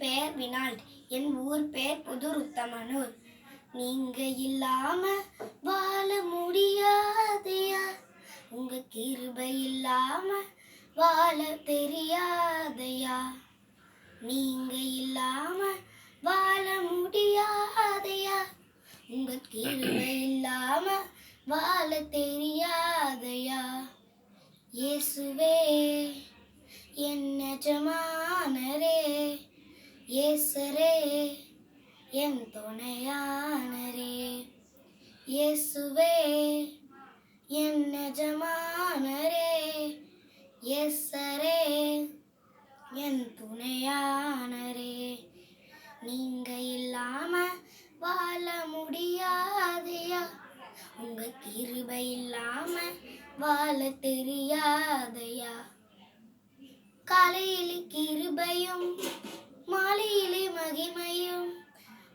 பெயர் வினால்ட். என் ஊர் பெயர் புதூர் உத்தமனூர். நீங்க இல்லாம வாழ முடியாதையா, உங்க கிருபை இல்லாம வாழ தெரியாதையா. நீங்க இல்லாம வாழ முடியாதையா, உங்க கிருபை இல்லாம வாழ தெரியாதையா. இயேசுவே என் எஜமானரே, இயேசரே என் துணையானரே. இயேசுவே என் எஜமானரே, இயேசரே என் துணையானரே. நீங்க இல்லாம வாழ முடியாதையா, உங்க கிருபை இல்லாம வாழ தெரியாதையா. காலையிலே கிருபையும் மாலையிலே மகிமையும்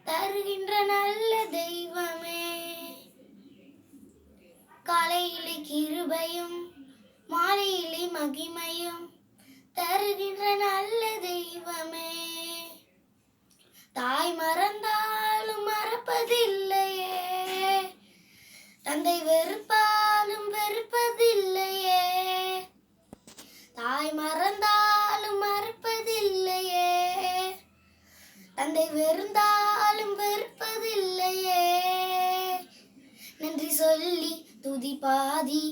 தருகின்ற நல்ல தெய்வமே. காலையிலே கிருபையும் மாலையிலே மகிமையும் தருகின்ற நல்ல தெய்வமே. தாய் மறந்தாலும் மறப்பதில்லையே, தந்தை வெறுப்பாலும் வெறுப்பதில்லையே. தாய் மறந்தாலும் மறப்பதில்லையே, தந்தை வெறுந்தாலும் வெறுப்பதில்லையே. நன்றி சொல்லி துதி பாதி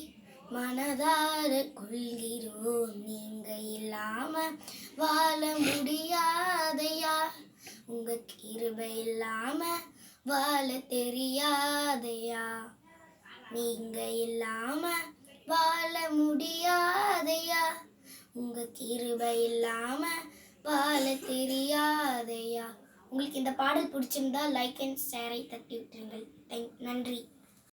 மனதார கொள்கிறோம். நீங்க இல்லாம வாழ முடியாதையா, உங்க கிருபை இல்லாம வாழ தெரியாதையா. நீங்க இல்லாம வாழ முடியாதையா, உங்க கிருபை இல்லாம வாழ தெரியாதையா. உங்களுக்கு இந்த பாடல் பிடிச்சிருந்தா லைக் அண்ட் ஷேரை தட்டி விட்டுருங்கள். நன்றி.